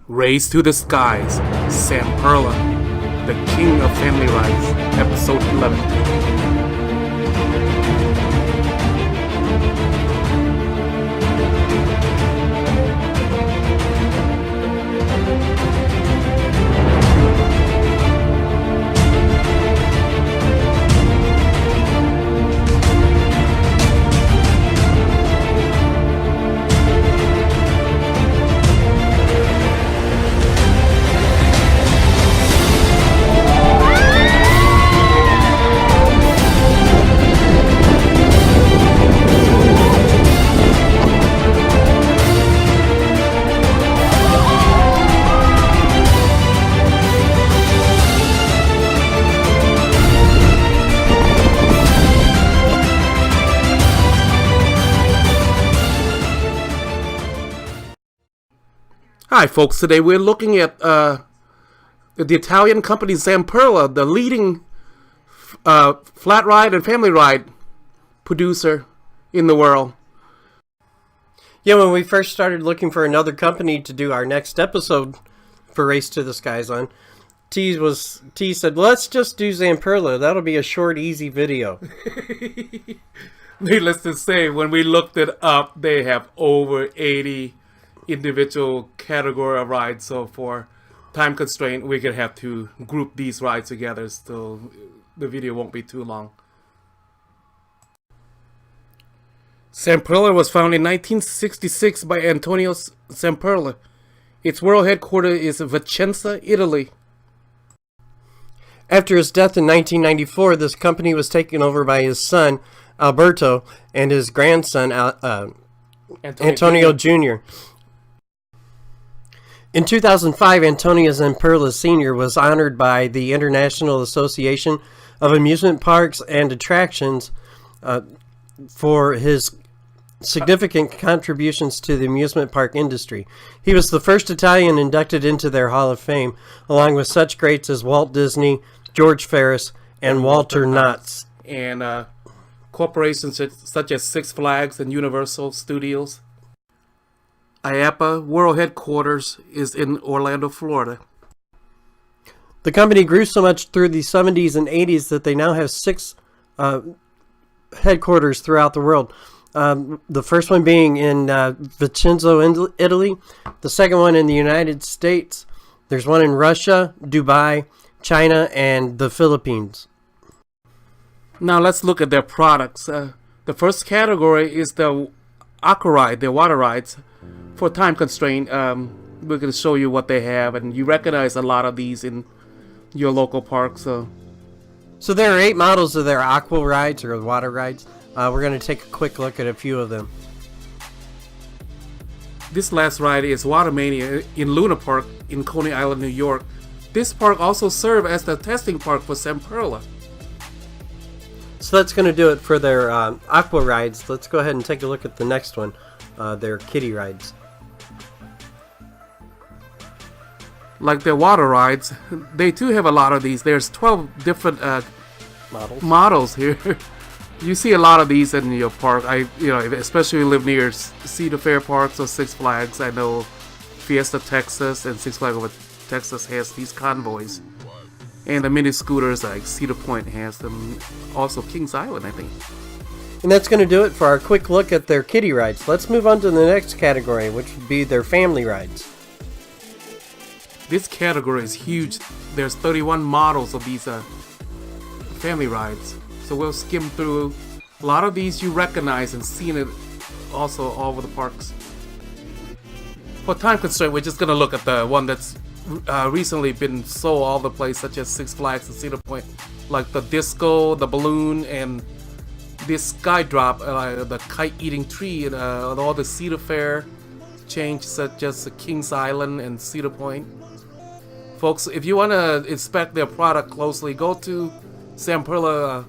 Race to the Skies, Zamperla, the King of Family Rides, Episode 11. Hi folks, today we're looking at the Italian company Zamperla, the leading flat ride and family ride producer in the world. Yeah, when we first started looking for another company to do our next episode for Race to the Skies on, T said, let's just do Zamperla. That'll be a short, easy video. Needless to say, when we looked it up, they have over 80 individual category of rides, so for time constraint we could have to group these rides together so the video won't be too long. Zamperla was founded in 1966 by Antonio Zamperla. Its world headquarters is Vicenza, Italy. After his death in 1994, this company was taken over by his son Alberto and his grandson Antonio Jr. In 2005, Antonio Zamperla Sr. was honored by the International Association of Amusement Parks and Attractions for his significant contributions to the amusement park industry. He was the first Italian inducted into their Hall of Fame, along with such greats as Walt Disney, George Ferris, and Walter Knotts. And corporations such as Six Flags and Universal Studios. IAPA world headquarters is in Orlando, Florida. The company grew so much through the 70s and 80s that they now have 6 headquarters throughout the world. The first one being in Vicenza, Italy. The second one in the United States. There's one in Russia, Dubai, China, and the Philippines. Now let's look at their products. The first category is the aqua ride, their water rides. For time constraint, we're going to show you what they have, and you recognize a lot of these in your local park. So there are 8 models of their aqua rides or water rides. We're going to take a quick look at a few of them. This last ride is Water Mania in Luna Park in Coney Island, New York. This park also serves as the testing park for Zamperla. So that's going to do it for their aqua rides. Let's go ahead and take a look at the next one, their kiddie rides. Like their water rides, they too have a lot of these. There's 12 different models here. You see a lot of these in your park. Especially if you live near Cedar Fair parks or Six Flags. I know Fiesta, Texas, and Six Flags over Texas has these convoys. And the mini scooters like Cedar Point has them. Also Kings Island, I think. And that's going to do it for our quick look at their kiddie rides. Let's move on to the next category, which would be their family rides. This category is huge. There's 31 models of these family rides. So we'll skim through. A lot of these you recognize and seen it also all over the parks. For time constraint, we're just going to look at the one that's recently been sold all over the place, such as Six Flags and Cedar Point. Like the disco, the balloon, and this sky drop, the kite-eating tree, and all the Cedar Fair change, such as the Kings Island and Cedar Point. Folks, if you want to inspect their product closely, go to Zamperla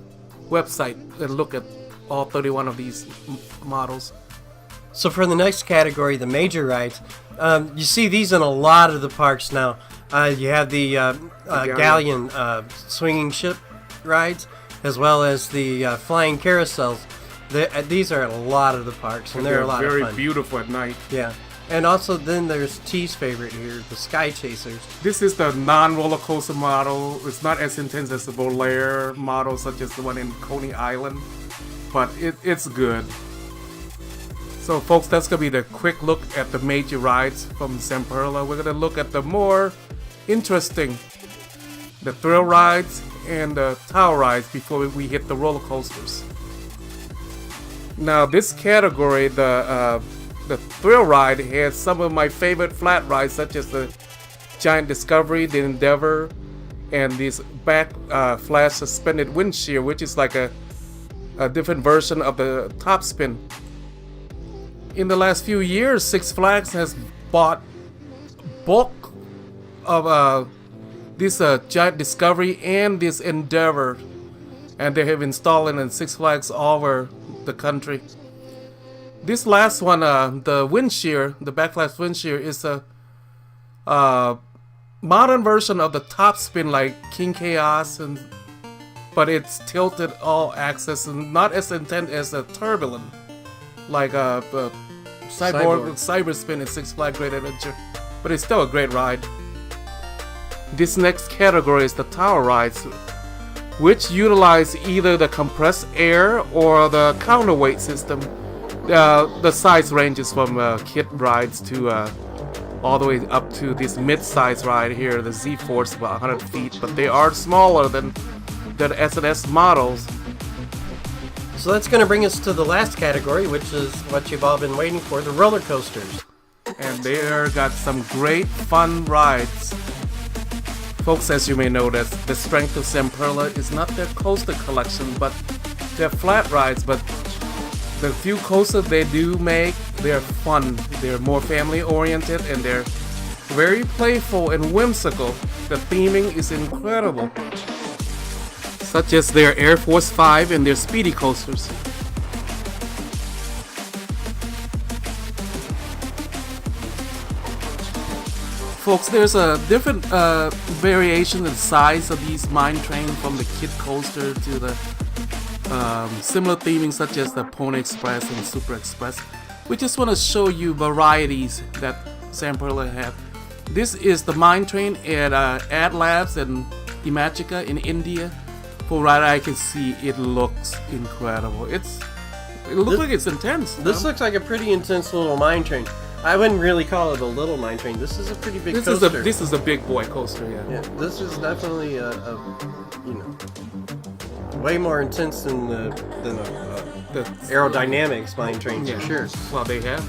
website and look at all 31 of these models. So for the next category, the major rides, you see these in a lot of the parks now. You have the galleon swinging ship rides, as well as the flying carousels. These are at a lot of the parks, and they're a lot of fun. Very beautiful at night. Yeah. And also then there's T's favorite here, the Sky Chasers. This is the non-roller coaster model. It's not as intense as the Volair model, such as the one in Coney Island, but it's good. So folks, that's going to be the quick look at the major rides from Zamperla. We're going to look at the more interesting, the thrill rides and the tower rides before we hit the roller coasters. Now this category, the thrill ride, has some of my favorite flat rides, such as the Giant Discovery, the Endeavor, and this back flash suspended windshield, which is like a different version of the top spin. In the last few years, Six Flags has bought bulk of this Giant Discovery and this Endeavor, and they have installed it in Six Flags all over the country. This last one, the windshield, the backflash windshield, is a modern version of the top spin like King Chaos, but it's tilted all axis and not as intense as a turbulent like the Cyber Spin in Six Flags Great Adventure, but it's still a great ride. This next category is the tower rides, which utilize either the compressed air or the counterweight system. The size ranges from kid rides to all the way up to this mid-size ride here, the Z-Force, about 100 feet, but they are smaller than the S&S models. So that's going to bring us to the last category, which is what you've all been waiting for, the roller coasters. And they got some great fun rides. Folks, as you may know, the strength of Zamperla is not their coaster collection, but their flat rides. But the few coasters they do make, they're fun. They're more family oriented and they're very playful and whimsical. The theming is incredible, such as their Air Force 5 and their Speedy coasters. Folks, there's a different variation in size of these mine train, from the kid coaster to the similar theming such as the Pony Express and Super Express. We just want to show you varieties that Zamperla have. This is the mine train at Ad Labs and Imagica in India. For what I can see, it looks incredible. It looks like it's intense. This looks like a pretty intense little mine train. I wouldn't really call it a little mine train. This is a pretty big coaster. This is a big boy coaster, yeah. Yeah, this is definitely way more intense than the aerodynamics mine train, for sure. Well, they have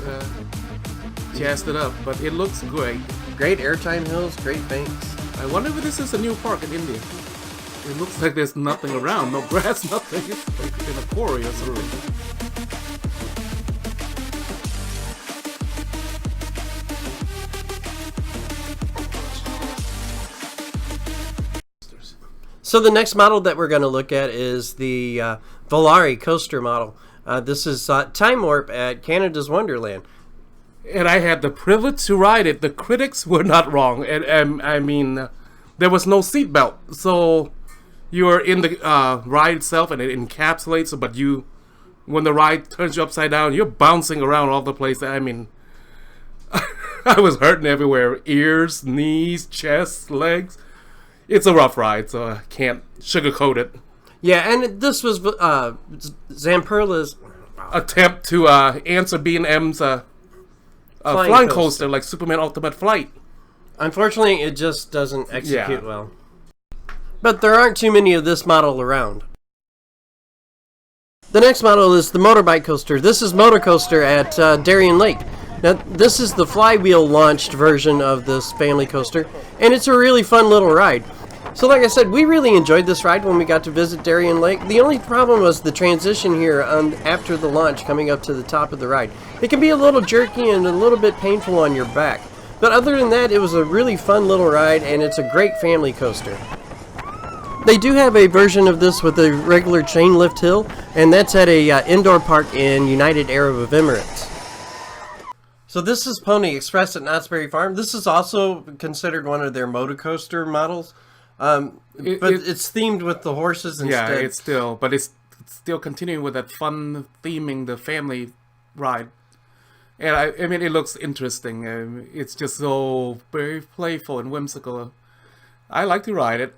jazzed it up, but it looks great. Great airtime hills, great banks. I wonder if this is a new park in India. It looks like there's nothing around, no grass, nothing. It's like in a quarry or something. So the next model that we're going to look at is the Volare coaster model. This is Time Warp at Canada's Wonderland. And I had the privilege to ride it. The critics were not wrong. And I mean, there was no seatbelt. So you're in the ride itself and it encapsulates, but when the ride turns you upside down, you're bouncing around all the place. I mean, I was hurting everywhere. Ears, knees, chest, legs. It's a rough ride, so I can't sugarcoat it. Yeah, and this was Zamperla's attempt to answer B&M's flying coaster like Superman Ultimate Flight. Unfortunately, it just doesn't execute well. But there aren't too many of this model around. The next model is the motorbike coaster. This is Motor Coaster at Darien Lake. Now, this is the flywheel launched version of this family coaster, and it's a really fun little ride. So like I said, we really enjoyed this ride when we got to visit Darien Lake. The only problem was the transition here after the launch coming up to the top of the ride. It can be a little jerky and a little bit painful on your back. But other than that, it was a really fun little ride, and it's a great family coaster. They do have a version of this with a regular chain lift hill, and that's at a indoor park in United Arab Emirates. So this is Pony Express at Knott's Berry Farm. This is also considered one of their motor coaster models. But it's themed with the horses instead. Yeah, it's still continuing with that fun theming, the family ride. And I mean, it looks interesting. It's just so very playful and whimsical. I like to ride it.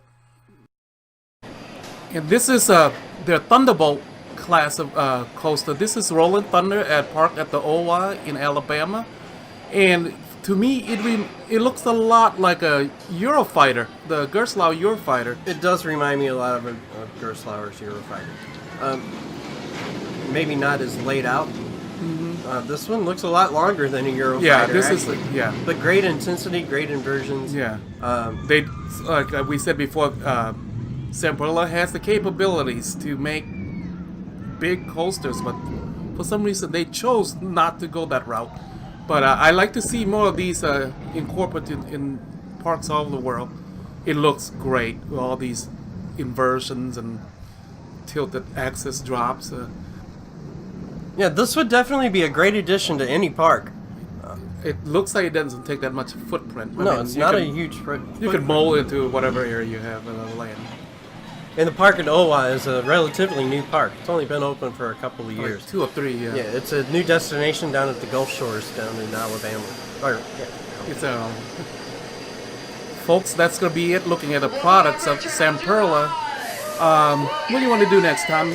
And this is their Thunderbolt class of coaster. This is Rollin Thunder parked at the OWA in Alabama. And to me, it looks a lot like a Eurofighter, the Gerstlauer Eurofighter. It does remind me a lot of Gerstlauer's Eurofighter. Maybe not as laid out. This one looks a lot longer than a Eurofighter. Yeah, this actually. is But great intensity, great inversions. Yeah. They, like we said before, Zamperla has the capabilities to make big coasters, but for some reason they chose not to go that route. But I like to see more of these incorporated in parks all over the world. It looks great with all these inversions and tilted axis drops. Yeah, this would definitely be a great addition to any park. It looks like it doesn't take that much footprint. I No, mean, it's not a huge You can mold into whatever area you have in the land. And the park at Owa is a relatively new park. It's only been open for a couple of years. Like 2 or 3, yeah. Yeah, it's a new destination down at the Gulf Shores down in Alabama. It's folks, that's gonna be it. Looking at the products of Zamperla. What do you want to do next, Tom?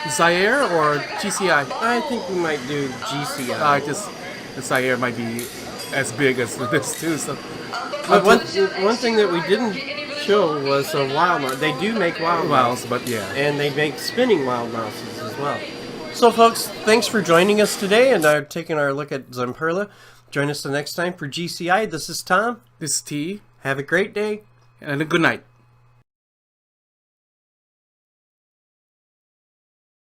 Zaire or GCI? I think we might do GCI. The Zaire might be as big as this too. So, But one thing that we didn't show was a wild mouse. They do make wild mouse, but yeah. and they make spinning wild mouses as well. So, folks, thanks for joining us today and taking our look at Zamperla. Join us the next time for GCI. This is Tom. This is T. Have a great day. And a good night.